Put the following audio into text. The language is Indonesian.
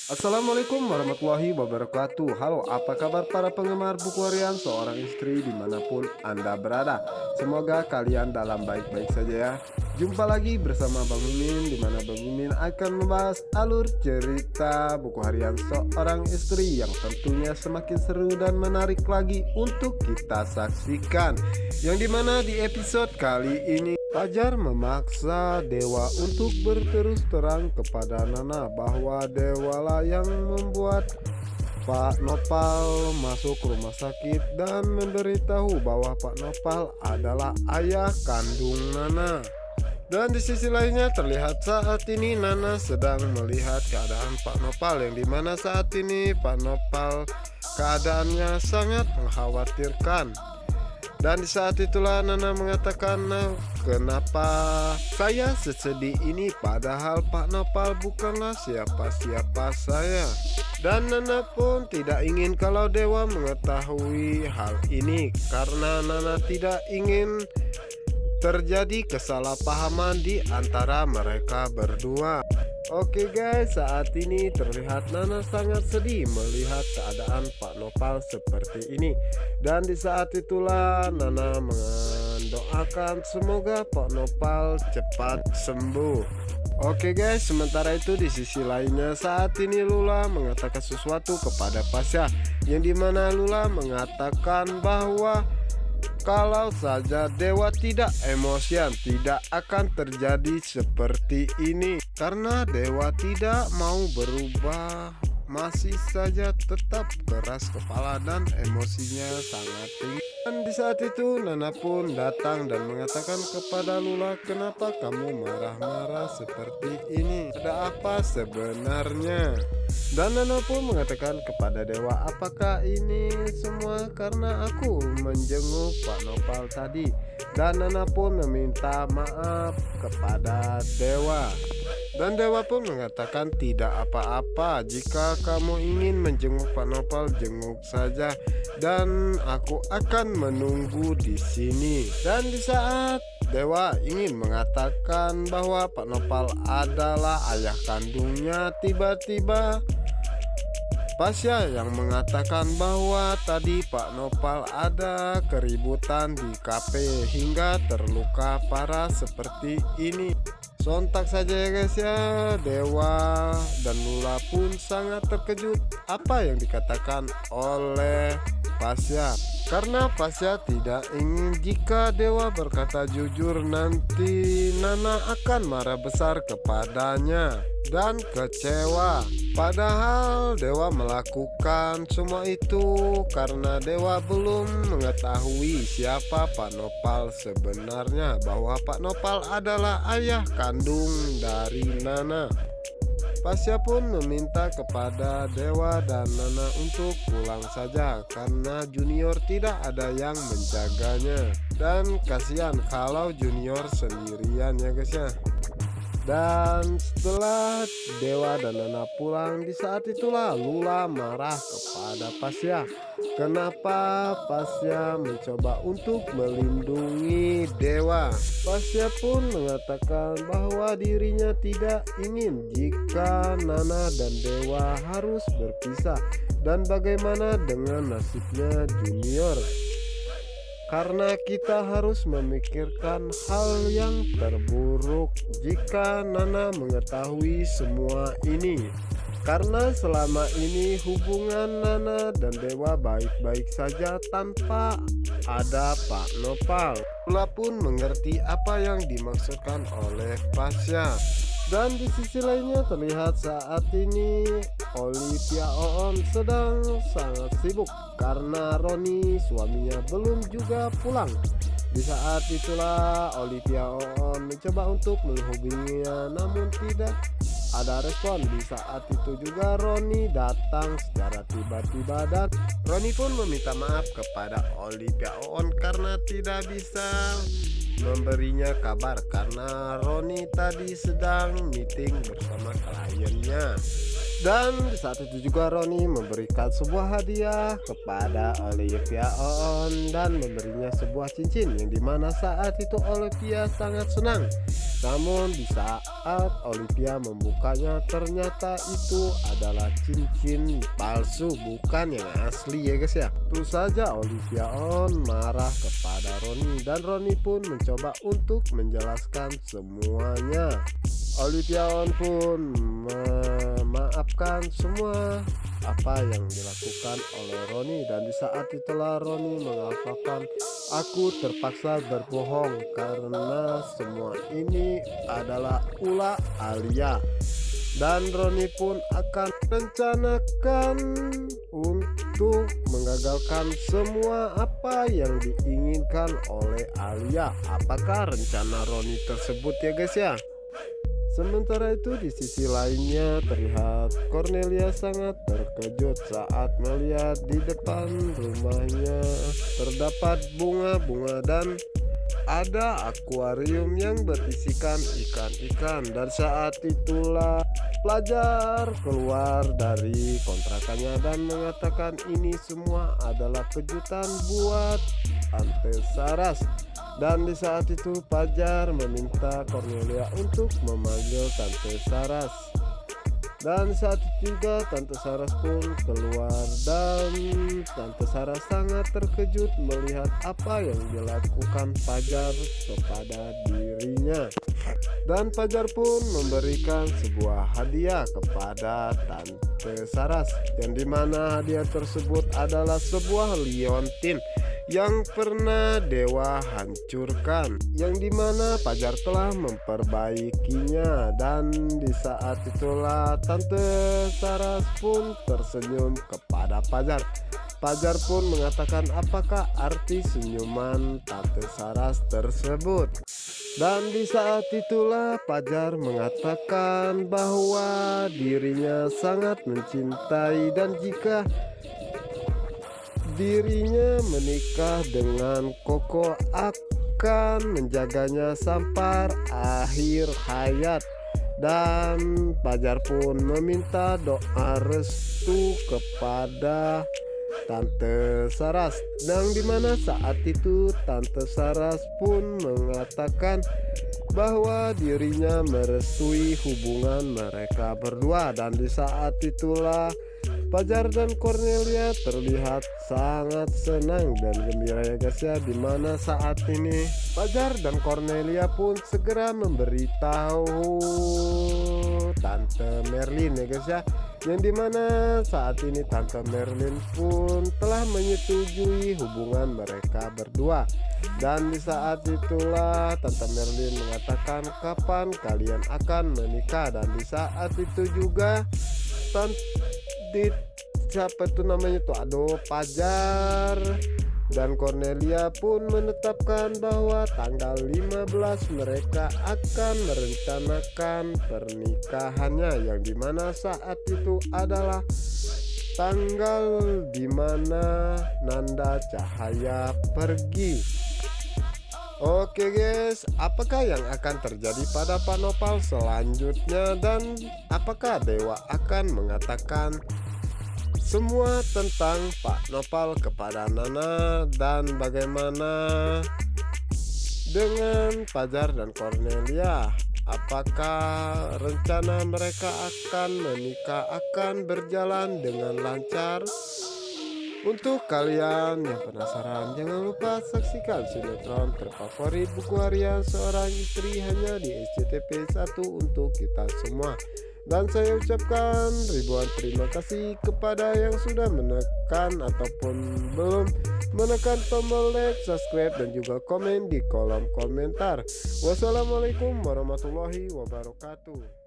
Assalamualaikum warahmatullahi wabarakatuh. Halo, apa kabar para penggemar buku harian seorang istri dimanapun Anda berada? Semoga kalian dalam baik-baik saja ya. Jumpa lagi bersama Bang Mimin, dimana Bang Mimin akan membahas alur cerita buku harian seorang istri yang tentunya semakin seru dan menarik lagi untuk kita saksikan. Yang dimana di episode kali ini Fajar memaksa Dewa untuk berterus terang kepada Nana bahwa Dewalah yang membuat Pak Nopal masuk rumah sakit dan memberitahu bahwa Pak Nopal adalah ayah kandung Nana. Dan di sisi lainnya terlihat saat ini Nana sedang melihat keadaan Pak Nopal, yang dimana saat ini Pak Nopal keadaannya sangat mengkhawatirkan. Dan di saat itulah Nana mengatakan, "Nah, kenapa saya sesedih ini padahal Pak Nopal bukanlah siapa-siapa saya." Dan Nana pun tidak ingin kalau Dewa mengetahui hal ini karena Nana tidak ingin terjadi kesalahpahaman di antara mereka berdua. Oke guys, saat ini terlihat Nana sangat sedih melihat keadaan Pak Nopal seperti ini. Dan di saat itulah Nana mendoakan semoga Pak Nopal cepat sembuh. Oke guys, sementara itu di sisi lainnya saat ini Lula mengatakan sesuatu kepada Pasha, yang dimana Lula mengatakan bahwa kalau saja Dewa tidak emosian, tidak akan terjadi seperti ini. Karena Dewa tidak mau berubah, masih saja tetap keras kepala dan emosinya sangat tinggi. Dan di saat itu Nana pun datang dan mengatakan kepada Lula, "Kenapa kamu marah-marah seperti ini? Ada apa sebenarnya?" Dan Nana pun mengatakan kepada Dewa, "Apakah ini semua karena aku menjenguk Pak Nopal tadi?" Dan Nana pun meminta maaf kepada Dewa. Dan Dewa pun mengatakan, "Tidak apa-apa, jika kamu ingin menjenguk Pak Nopal, jenguk saja. Dan aku akan menunggu di sini." Dan di saat Dewa ingin mengatakan bahwa Pak Nopal adalah ayah kandungnya, tiba-tiba Pasha yang mengatakan bahwa tadi Pak Nopal ada keributan di kafe hingga terluka parah seperti ini. Sontak saja ya guys ya, Dewa dan Lula pun sangat terkejut apa yang dikatakan oleh Pasha. Karena Pasha tidak ingin jika Dewa berkata jujur nanti Nana akan marah besar kepadanya dan kecewa. Padahal Dewa melakukan semua itu karena Dewa belum mengetahui siapa Pak Nopal sebenarnya, bahwa Pak Nopal adalah ayah kandung dari Nana. Pasha pun meminta kepada Dewa dan Nana untuk pulang saja karena Junior tidak ada yang menjaganya. Dan kasihan kalau Junior sendirian ya guys ya. Dan setelah Dewa dan Nana pulang, di saat itulah Lula marah kepada Pasha. Kenapa Pasha mencoba untuk melindungi Dewa? Pasha pun mengatakan bahwa dirinya tidak ingin jika Nana dan Dewa harus berpisah. Dan bagaimana dengan nasibnya Junior? Karena kita harus memikirkan hal yang terburuk jika Nana mengetahui semua ini. Karena selama ini hubungan Nana dan Dewa baik-baik saja tanpa ada Pak Nopal. Lula pun mengerti apa yang dimaksudkan oleh Pasha. Dan di sisi lainnya terlihat saat ini Olivia Oon sedang sangat sibuk karena Roni suaminya belum juga pulang. Di saat itulah Olivia Oon mencoba untuk menghubunginya namun tidak ada respon. Di saat itu juga Roni datang secara tiba-tiba dan Roni pun meminta maaf kepada Olivia Oon karena tidak bisa memberinya kabar karena Roni tadi sedang meeting bersama kliennya. Dan di saat itu juga Roni memberikan sebuah hadiah kepada Olivia Oon dan memberinya sebuah cincin, yang dimana saat itu Olivia sangat senang Namun di saat Olivia membukanya, ternyata itu adalah cincin palsu, bukan yang asli ya guys ya. Tentu saja Olivia marah kepada Roni, dan Roni pun mencoba untuk menjelaskan semuanya. Olivia pun memaafkan semua apa yang dilakukan oleh Roni, dan di saat itulah Roni mengatakan, aku terpaksa berbohong karena semua ini adalah ulah Alia. Dan Roni pun akan rencanakan untuk menggagalkan semua apa yang diinginkan oleh Alia. Apakah rencana Roni tersebut ya guys ya? Sementara itu di sisi lainnya terlihat Cornelia sangat terkejut saat melihat di depan rumahnya terdapat bunga-bunga dan ada akuarium yang berisikan ikan-ikan. Dan saat itulah pelajar keluar dari kontrakannya dan mengatakan ini semua adalah kejutan buat Tante Saras. Dan di saat itu Fajar meminta Cornelia untuk memanggil Tante Saras. Dan saat itu juga Tante Saras pun keluar, dan Tante Saras sangat terkejut melihat apa yang dilakukan Fajar kepada dirinya. Dan Fajar pun memberikan sebuah hadiah kepada Tante Saras, yang dimana hadiah tersebut adalah sebuah liontin yang pernah Dewa hancurkan, yang dimana Fajar telah memperbaikinya. Dan di saat itulah Tante Saras pun tersenyum kepada Fajar. Fajar pun mengatakan apakah arti senyuman Tante Saras tersebut. Dan di saat itulah Fajar mengatakan bahwa dirinya sangat mencintai, dan jika dirinya menikah dengan Koko akan menjaganya sampai akhir hayat. Dan Fajar pun meminta doa restu kepada Tante Saras, yang dimana saat itu Tante Saras pun mengatakan bahwa dirinya merestui hubungan mereka berdua. Dan di saat itulah Fajar dan Cornelia terlihat sangat senang dan gembira ya guys ya, dimana saat ini Fajar dan Cornelia pun segera memberitahu Tante Merlin ya guys ya, yang dimana saat ini Tante Merlin pun telah menyetujui hubungan mereka berdua. Dan di saat itulah Tante Merlin mengatakan kapan kalian akan menikah. Dan di saat itu juga siapa itu namanya tuh, Fajar dan Cornelia pun menetapkan bahwa tanggal 15 mereka akan merencanakan pernikahannya, yang dimana saat itu adalah tanggal dimana Nanda Cahaya pergi. Oke guys, apakah yang akan terjadi pada Pak Nopal selanjutnya, dan apakah Dewa akan mengatakan semua tentang Pak Nopal kepada Nana, dan bagaimana dengan Fajar dan Cornelia? Apakah rencana mereka akan menikah akan berjalan dengan lancar? Untuk kalian yang penasaran, jangan lupa saksikan sinetron terfavorit Buku Harian Seorang Istri hanya di SCTV 1 untuk kita semua. Dan saya ucapkan ribuan terima kasih kepada yang sudah menekan ataupun belum menekan tombol like, subscribe, dan juga komen di kolom komentar. Wassalamualaikum warahmatullahi wabarakatuh.